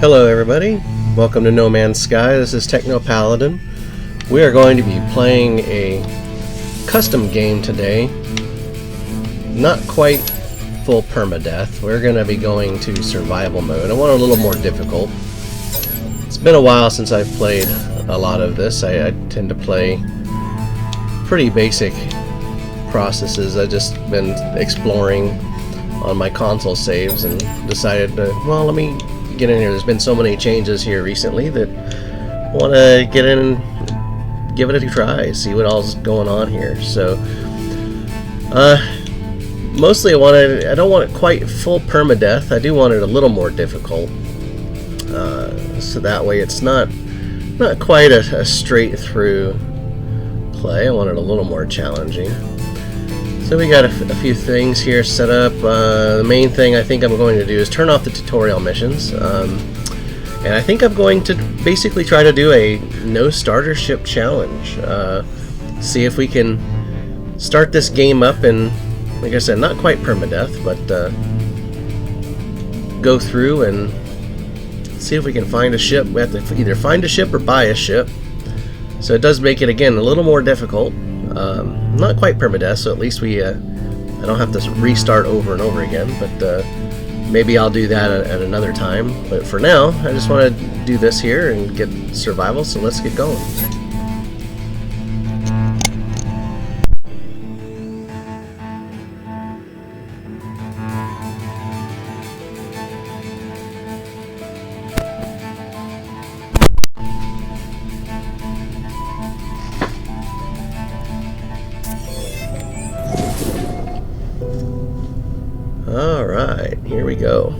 Hello everybody, welcome to No Man's Sky. This is Techno Paladin. We are going to be playing a custom game today. Not quite full permadeath. We're going to be going to survival mode. I want a little more difficult. It's been a while since I've played a lot of this. I tend to play pretty basic processes. I've just been exploring on my console saves and decided to, well, let me get in here. There's been so many changes here recently that I want to get in and give it a try, see what all's going on here. So mostly I don't want it quite full permadeath. I do want it a little more difficult, so that way it's not quite a straight through play. I want it a little more challenging. So we got a few things here set up. The main thing I think I'm going to do is turn off the tutorial missions. And I think I'm going to basically try to do a no starter ship challenge. See if we can start this game up and, like I said, not quite permadeath, but go through and see if we can find a ship. We have to either find a ship or buy a ship. So it does make it, again, a little more difficult. Not quite permadeath, so at least I don't have to restart over and over again, but maybe I'll do that at another time. But for now, I just want to do this here and get survival, so let's get going. Alright, here we go.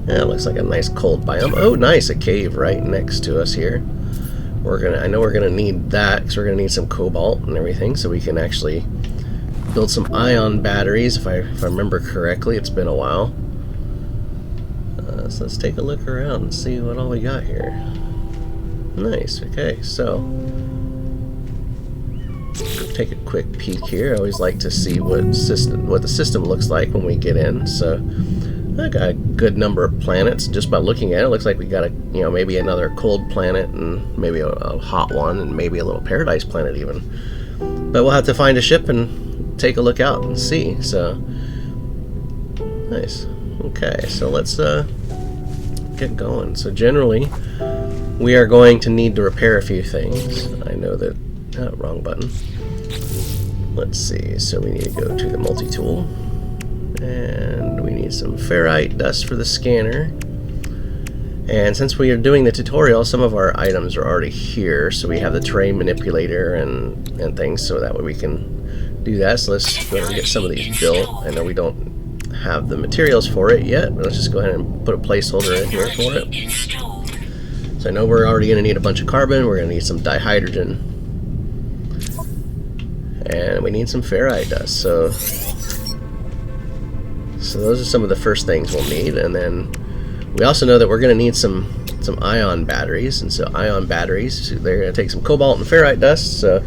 Yeah, it looks like a nice cold biome. Oh, nice, a cave right next to us here. I know we're gonna need that because we're gonna need some cobalt and everything, so we can actually build some ion batteries. If I remember correctly, it's been a while. So let's take a look around and see what all we got here. Nice. Okay, so take a quick peek here. I always like to see what the system looks like when we get in. So I got a good number of planets. Just by looking at it, it looks like we got maybe another cold planet and maybe a hot one and maybe a little paradise planet even. But we'll have to find a ship and take a look out and see. So nice. Okay, so let's get going. So generally we are going to need to repair a few things. I know that wrong button. Let's see, so we need to go to the multi-tool, and we need some ferrite dust for the scanner. And since we are doing the tutorial, some of our items are already here, so we have the terrain manipulator and things, so that way we can do that. So let's go ahead and get some of these built. I know we don't have the materials for it yet, but let's just go ahead and put a placeholder in here for it. So I know we're already going to need a bunch of carbon, we're going to need some dihydrogen, and we need some ferrite dust. So those are some of the first things we'll need. And then we also know that we're going to need some ion batteries, and so ion batteries, they're going to take some cobalt and ferrite dust, so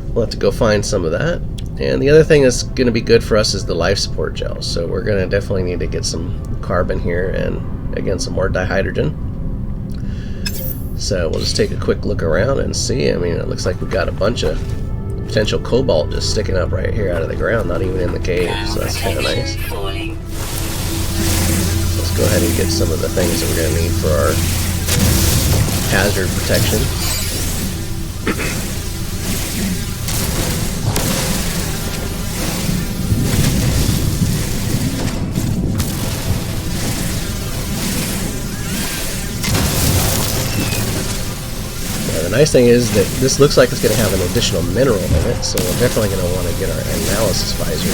we'll have to go find some of that. And the other thing that's going to be good for us is the life support gel, so we're going to definitely need to get some carbon here and again some more dihydrogen. So we'll just take a quick look around and see. I mean, it looks like we've got a bunch of potential cobalt just sticking up right here out of the ground, not even in the cave, so that's kind of nice. Let's go ahead and get some of the things that we're going to need for our hazard protection. The nice thing is that this looks like it's going to have an additional mineral in it, so we're definitely going to want to get our analysis visor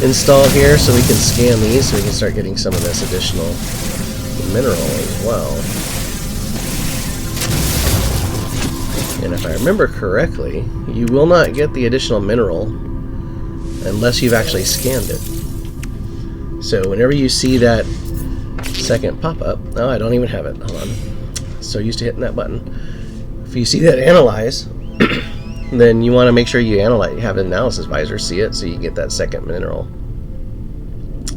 installed here so we can scan these so we can start getting some of this additional mineral as well. And if I remember correctly, you will not get the additional mineral unless you've actually scanned it. So whenever you see that second pop-up, oh, I don't even have it, hold on. So used to hitting that button. If you see that analyze, then you want to make sure you have an analysis visor, see it, so you get that second mineral.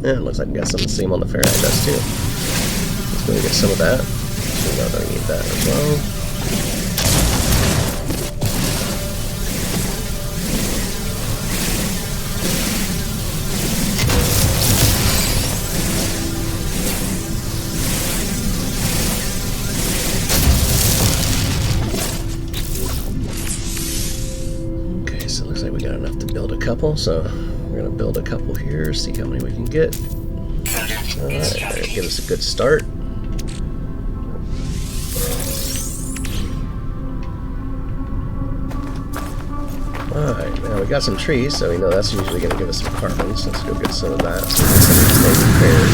Yeah, it looks like we got some of the same on the ferrite dust too. Let's go get some of that. We know that we need that as well. Okay, so it looks like we got enough to build a couple, so we're gonna build a couple here, see how many we can get. Alright, that'll give us a good start. Alright, now we got some trees, so we know that's usually going to give us some carbon, so let's go get some of that so we can stay prepared.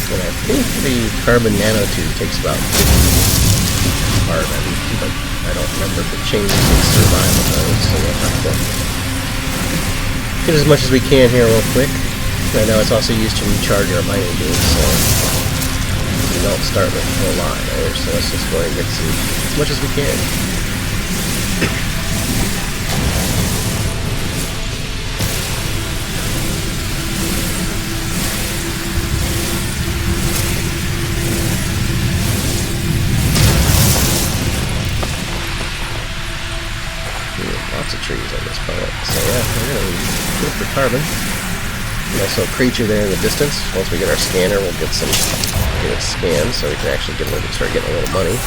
And I think the carbon nanotube takes about 50 carbon, but I don't remember if it changes in survival mode, so we'll have to get as much as we can here real quick. I know it's also used to recharge our mining beams, so we don't start with a whole lot there, so let's just go and get some, as much as we can. Lots of trees on this planet, so yeah, we're gonna be good for carbon. And also a creature there in the distance. Once we get our scanner, we'll get it scanned, so we can actually start getting a little money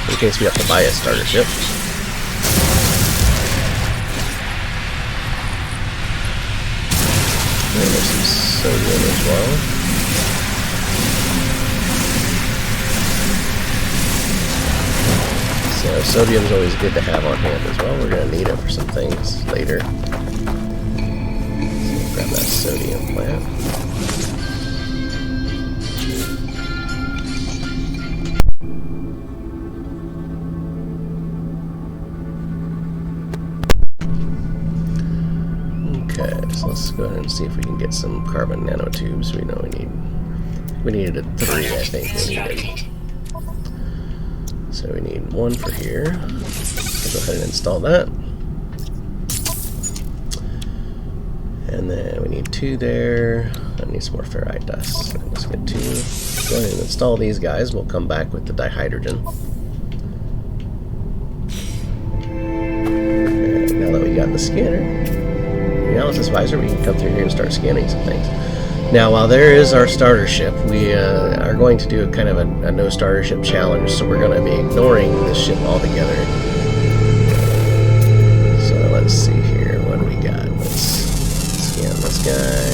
in case we have to buy a starter ship. And there's some sodium as well. So sodium is always good to have on hand as well. We're going to need it for some things later. So we'll grab that sodium plant. Okay, so let's go ahead and see if we can get some carbon nanotubes. We know we needed 3, I think we needed. So we need 1 for here. I'll go ahead and install that. And then we need 2 there. I need some more ferrite dust. So let's get 2. Go ahead and install these guys. We'll come back with the dihydrogen. And now that we got the scanner, the analysis visor, we can come through here and start scanning some things. Now, while there is our starter ship, we are going to do a kind of a no starter ship challenge, so we're going to be ignoring this ship altogether. So let's see here, what do we got? Let's scan this guy.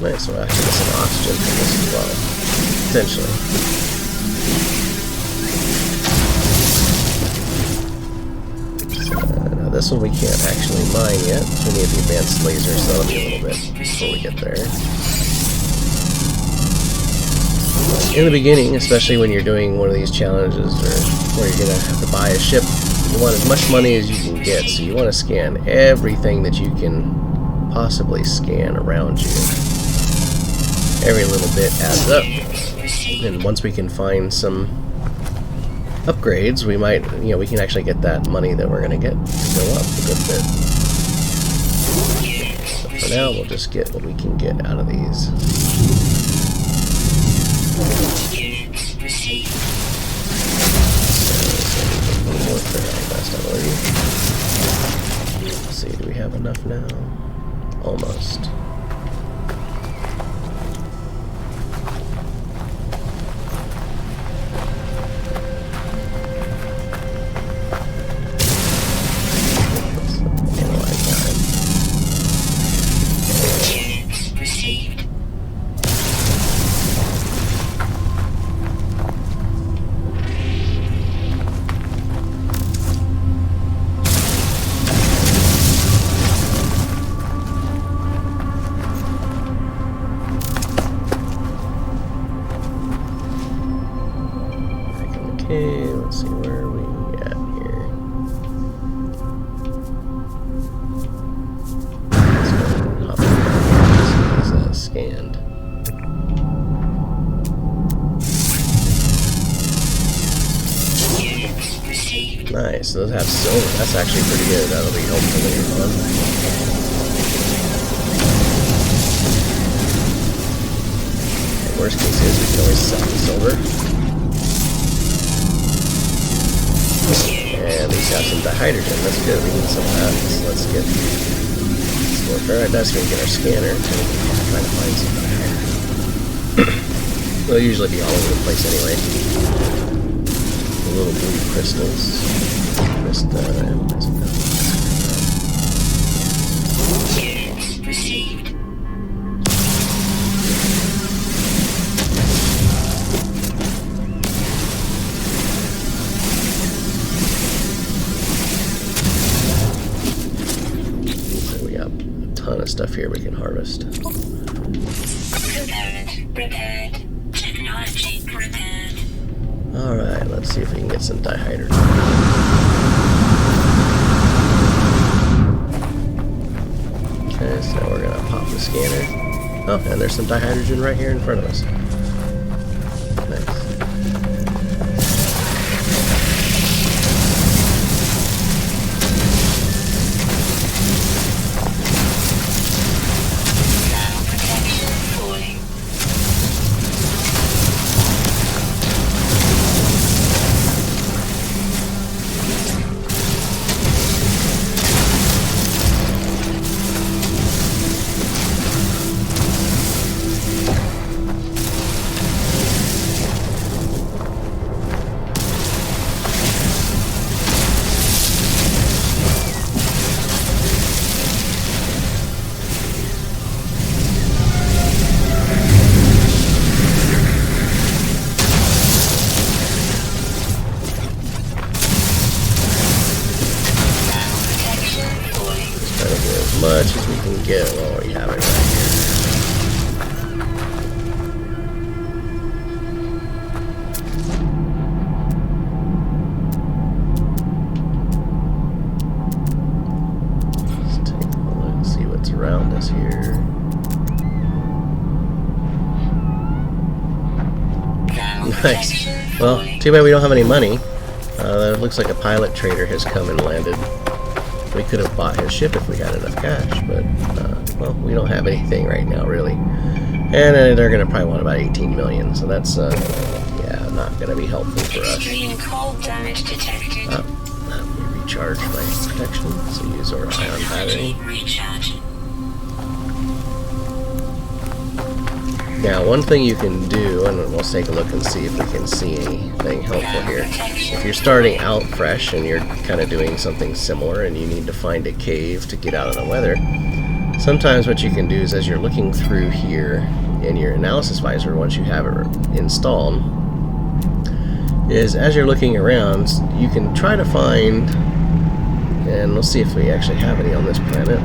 Nice, we'll actually get some oxygen from this as well, potentially. This one we can't actually mine yet, so we need the advanced laser, so that'll be a little bit before we get there. In the beginning, especially when you're doing one of these challenges or where you're going to have to buy a ship, you want as much money as you can get, so you want to scan everything that you can possibly scan around you. Every little bit adds up, and once we can find some upgrades, we might, we can actually get that money that we're going to get to go up a good bit. So for now, we'll just get what we can get out of these. Let's see, do we have enough now? Almost. most of those have silver. That's actually pretty good. That'll be helpful later on. Worst case is we can always sell the silver. And these have some dihydrogen. That's good. We need some of that. So let's get more ferrite dust. We can get our scanner. Trying to find some dihydrogen. They'll usually be all over the place anyway. The little blue crystals. Received. Ton of stuff here we can harvest. Prepared. Technology prepared. Alright, let's see if we can get some dihydrogen. Okay, so now we're gonna pop the scanner. Oh, and there's some dihydrogen right here in front of us. Nice. Much as we can get while we have it right here. Let's take a look and see what's around us here. Nice. Well, too bad we don't have any money. It looks like a pilot trader has come and landed. We could have bought his ship if we had enough cash, but, well, we don't have anything right now, really. And they're going to probably want about 18 million, so that's, yeah, not going to be helpful for us. Extreme cold damage detected. Let me recharge my protection, so use our ion battery. Recharge. Now, one thing you can do, and we'll take a look and see if we can see anything helpful here. If you're starting out fresh and you're kind of doing something similar and you need to find a cave to get out of the weather, sometimes what you can do is as you're looking through here in your analysis visor, once you have it installed, is as you're looking around, you can try to find, and we'll see if we actually have any on this planet.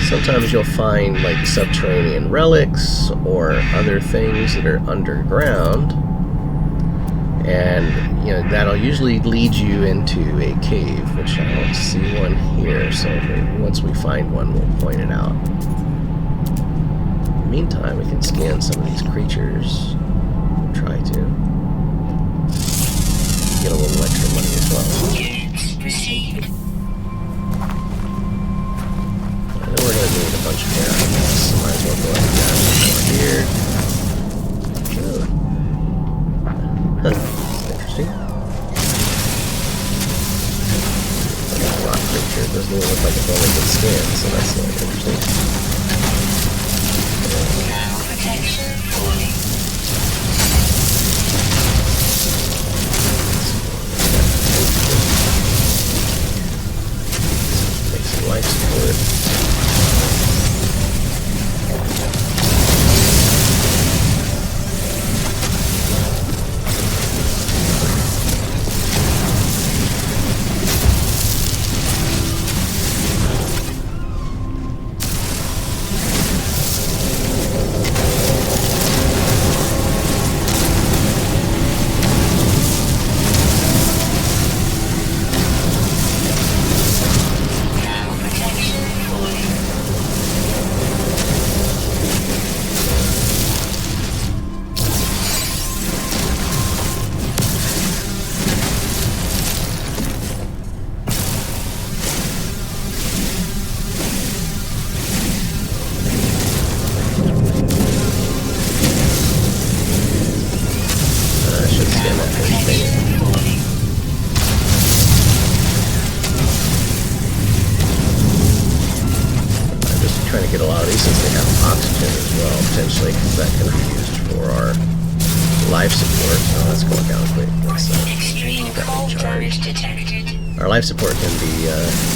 Sometimes you'll find like subterranean relics or other things that are underground, and you know that'll usually lead you into a cave, which I don't see one here, so once we find one we'll point it out. In the meantime, we can scan some of these creatures. Try to get a little extra money as well. Units received. We're going to need a bunch of hair on this, so might as well go ahead and grab some more here. Huh. Interesting. Like a rock creature. It doesn't even look like it's only been scanned, so that's interesting. Protection falling. Make some life support. get a lot of these since they have oxygen as well, potentially, because that can be used for our life support. Oh, let's go down quick. Let's Extreme cold damage detected. our life support can be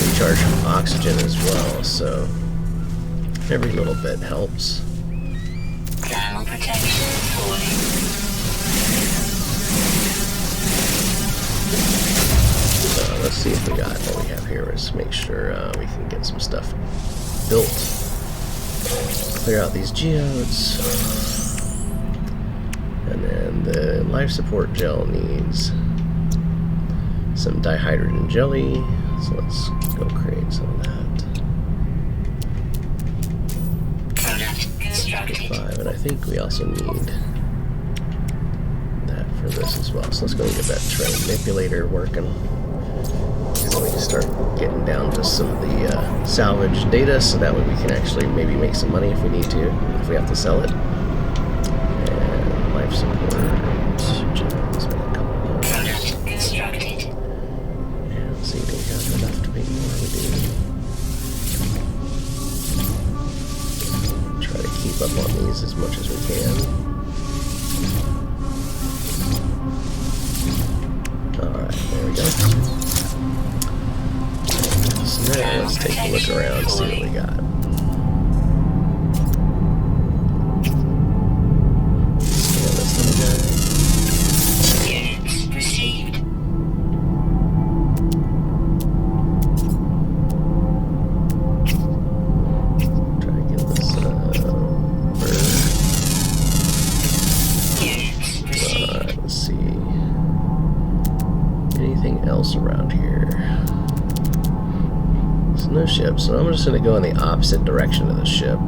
recharged from oxygen as well, so every little bit helps. Thermal protection falling. Let's see if we got what we have here. Let's make sure we can get some stuff built. Clear out these geodes. And then the life support gel needs some dihydrogen jelly. So let's go create some of that. Product constructed. 5, and I think we also need that for this as well. So let's go and get that tray manipulator working. So we can start getting down to some of the salvage data, so that way we can actually maybe make some money if we need to, if we have to sell it. And life support. Let's make a couple more. Product constructed. And let's see, do we have enough to make more? We do. Try to keep up on these as much as we can. Alright, there we go. So now let's take a look around and see what we got. Scan this little guy. Units received. Try to get this bird. Units received. Alright, let's see. Anything else around here? No ship, so I'm just going to go in the opposite direction of the ship.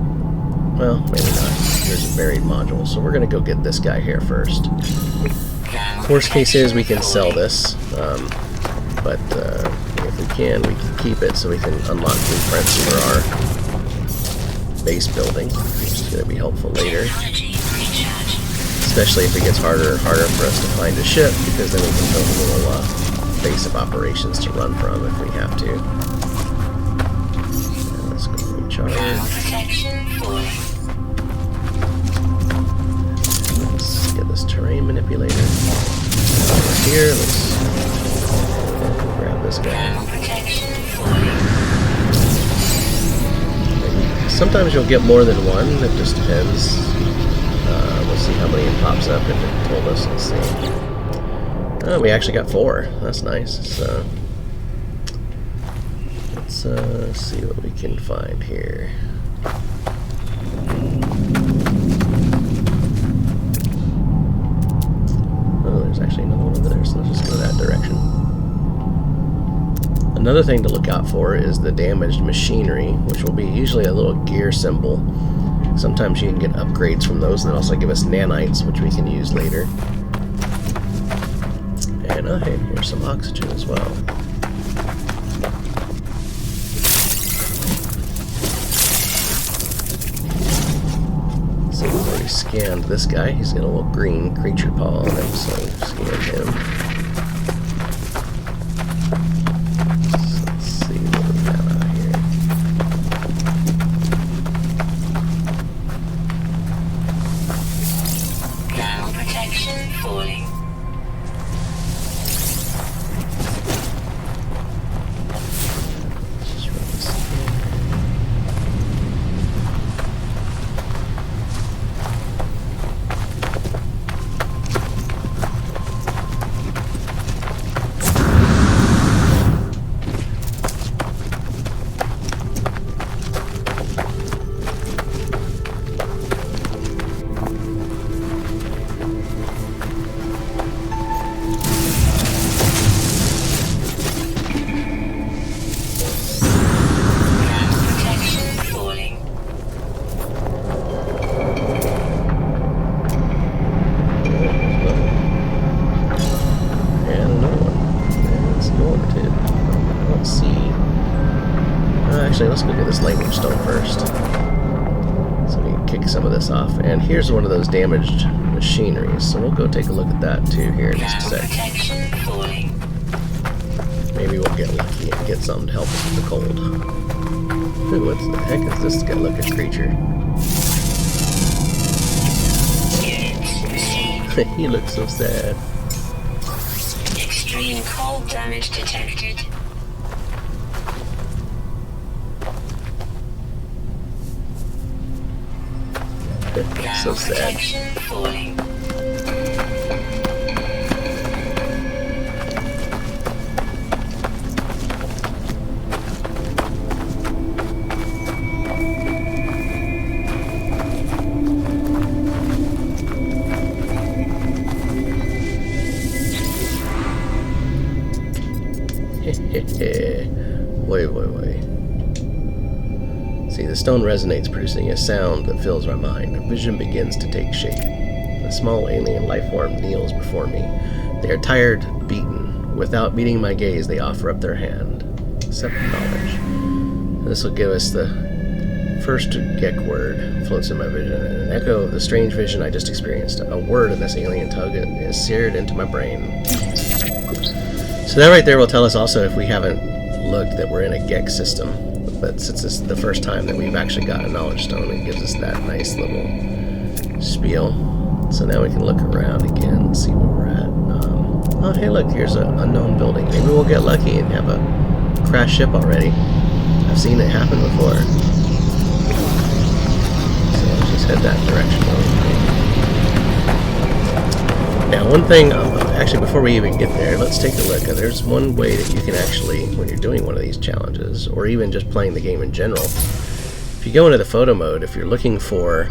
Well, maybe not. There's a buried module, so we're going to go get this guy here first. Worst case is we can sell this, but if we can keep it so we can unlock blueprints for our base building, which is going to be helpful later. Especially if it gets harder and harder for us to find a ship, because then we can build a little base of operations to run from if we have to. Protection falling. Let's get this terrain manipulator over here. Let's grab this guy. Protection falling. Sometimes you'll get more than one. It just depends. We'll see how many it pops up if it told us. Let's see. Oh, we actually got 4. That's nice. So let's see what we can find here. Oh, there's actually another one over there, so let's just go that direction. Another thing to look out for is the damaged machinery, which will be usually a little gear symbol. Sometimes you can get upgrades from those, and they also give us nanites, which we can use later. And oh, hey, here's some oxygen as well. Scanned this guy. He's got a little green creature paw on him, so scan him. Let's see what we have out here. Thermal protection falling. Just run this scan. Actually, let's go get this language stone first, so we can kick some of this off. And here's one of those damaged machineries, so we'll go take a look at that too here in just a sec. Protection falling. We maybe we'll get lucky and get something to help us with the cold. Ooh, what the heck is this guy-looking creature? He looks so sad. Extreme cold damage detected. So sad. Protection falling. Wait. See, the stone resonates, producing a sound that fills my mind. A vision begins to take shape. A small alien life form kneels before me. They are tired, beaten. Without meeting my gaze, they offer up their hand. Accept knowledge. This will give us the first Gek word floats in my vision. An echo of the strange vision I just experienced. A word in this alien tug is seared into my brain. So that right there will tell us also, if we haven't looked, that we're in a Gek system. But since it's the first time that we've actually got a knowledge stone, it gives us that nice little spiel. So now we can look around again and see where we're at. Oh, hey, look, here's an unknown building. Maybe we'll get lucky and have a crashed ship already. I've seen it happen before. So let's just head that direction. Now, one thing, actually, before we even get there, let's take a look. There's one way that you can actually, when you're doing one of these challenges, or even just playing the game in general, if you go into the photo mode, if you're looking for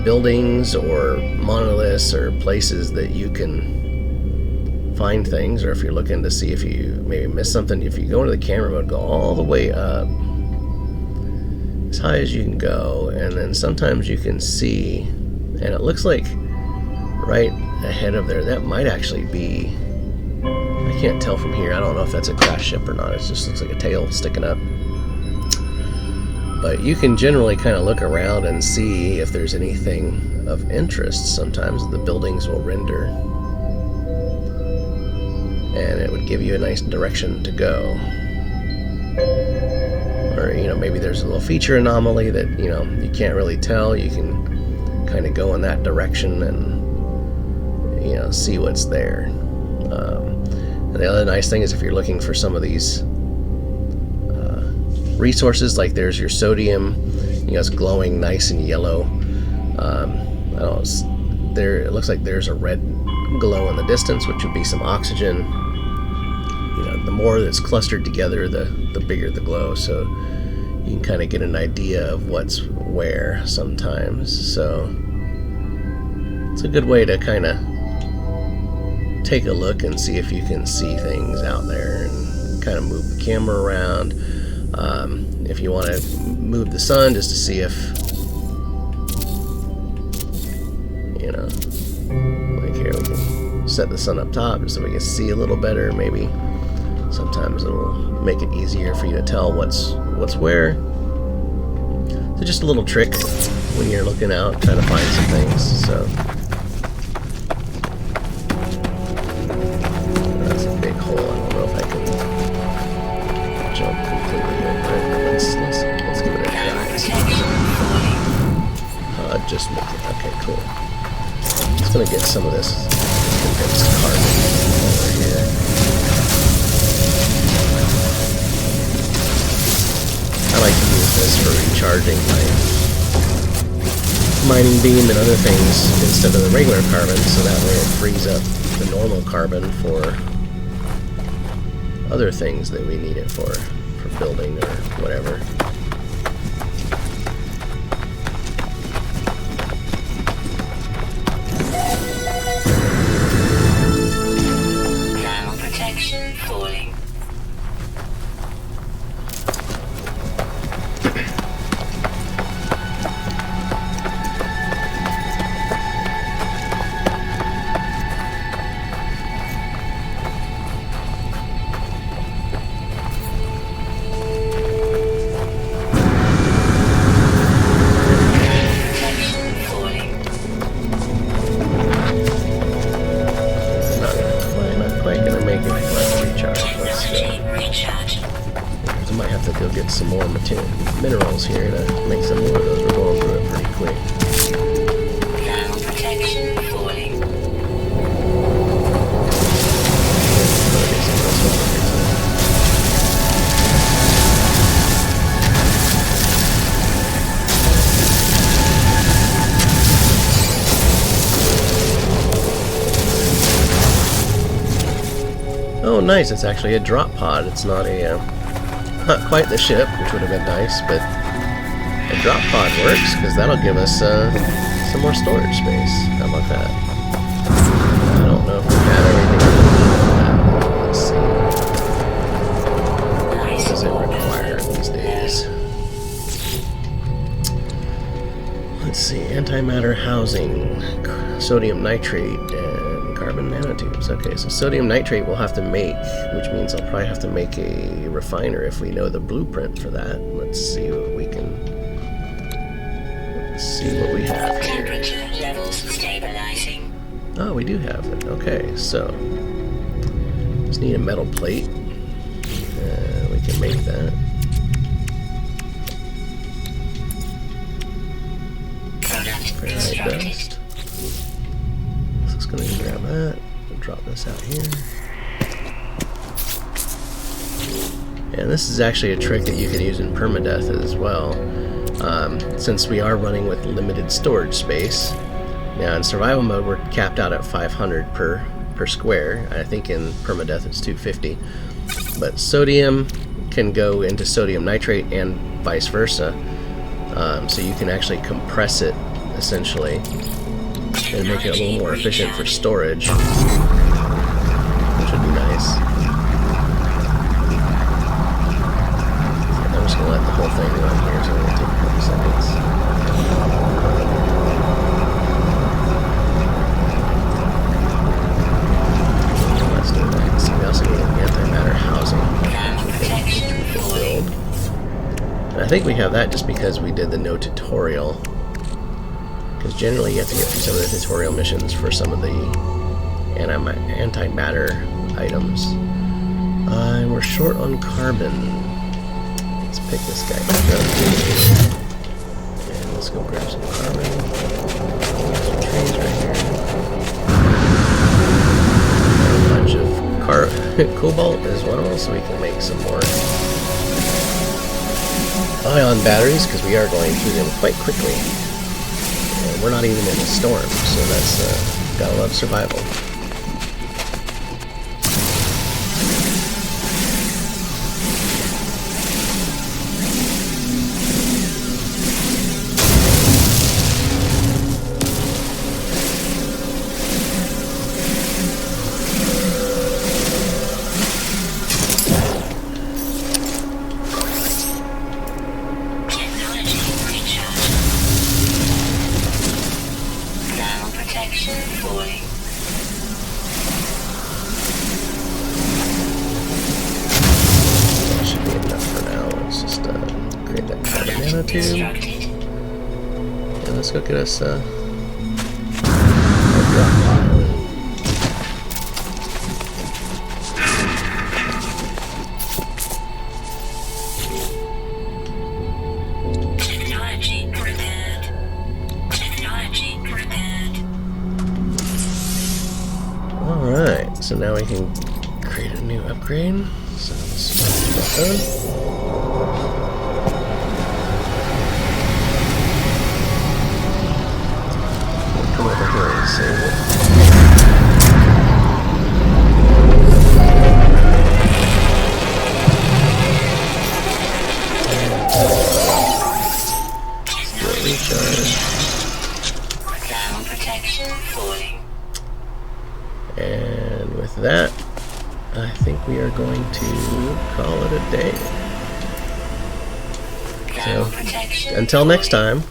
buildings or monoliths or places that you can find things, or if you're looking to see if you maybe missed something, if you go into the camera mode, go all the way up, as high as you can go, and then sometimes you can see, and it looks like right ahead of there, that might actually be, I can't tell from here, I don't know if that's a crash ship or not, it just looks like a tail sticking up. But you can generally kind of look around and see if there's anything of interest. Sometimes the buildings will render, and it would give you a nice direction to go. Or, you know, maybe there's a little feature anomaly that, you know, you can't really tell. You can kind of go in that direction and, you know, see what's there. And the other nice thing is, if you're looking for some of these resources, like there's your sodium, you know, it's glowing nice and yellow. I don't know, there, it looks like there's a red glow in the distance, which would be some oxygen. You know, the more that's clustered together, the bigger the glow, so you can kind of get an idea of what's where sometimes. So it's a good way to kind of take a look and see if you can see things out there, and kind of move the camera around. If you want to move the sun just to see if, you know, like here we can set the sun up top just so we can see a little better. Maybe sometimes it'll make it easier for you to tell what's where. So just a little trick when you're looking out trying to find some things. So that's a big hole. I don't know if I can jump completely over it. Let's give it a try. Just make it. Okay, cool. It's gonna get some of this condensed carbon over here. I like to use this for recharging my mining beam and other things instead of the regular carbon, so that way it frees up the normal carbon for other things that we need it for building or whatever. Ground protection falling. have to go get some more minerals here to make some more of those. We're going through it pretty quick. Thermal protection falling. Oh, nice! It's actually a drop pod. It's not not quite the ship, which would have been nice, but a drop pod works because that'll give us some more storage space. How about that? I don't know if we have everything. Let's see. What does it require these days? Let's see. Antimatter housing, sodium nitrate, and carbon nanotubes. Okay, so sodium nitrate we'll have to make, which means I'll probably have to make a refiner if we know the blueprint for that. Let's see what we can. Let's see what we have here. Temperature levels stabilizing. Oh, we do have it. Okay, so just need a metal plate. We can make that. Product Ferrite constructed. dust. So it's going to grab that. We'll drop this out here. And this is actually a trick that you could use in permadeath as well. Since we are running with limited storage space. Now in survival mode we're capped out at 500 per square. I think in permadeath it's 250. But sodium can go into sodium nitrate and vice versa. So you can actually compress it essentially and make it a little more efficient for storage, which would be nice. I'm just going to let the whole thing run here, so it'll take a couple seconds. Let's do that. So we also need an antimatter housing, which we can build. And I think we have that just because we did the no tutorial. Because generally you have to get through some of the tutorial missions for some of the antimatter items. And we're short on carbon. Let's pick this guy back up. And let's go grab some carbon. Some trees right here. A bunch of cobalt as well, so we can make some more ion batteries, because we are going through them quite quickly. And we're not even in a storm, so that's gotta love survival. And let's go get us a drop pod. Technology prepared. Technology prepared. Alright, so now we can create a new upgrade. So let's get that done. Over here and save it. Recharge. Thermal protection falling. And with that, I think we are going to call it a day. So, until next time.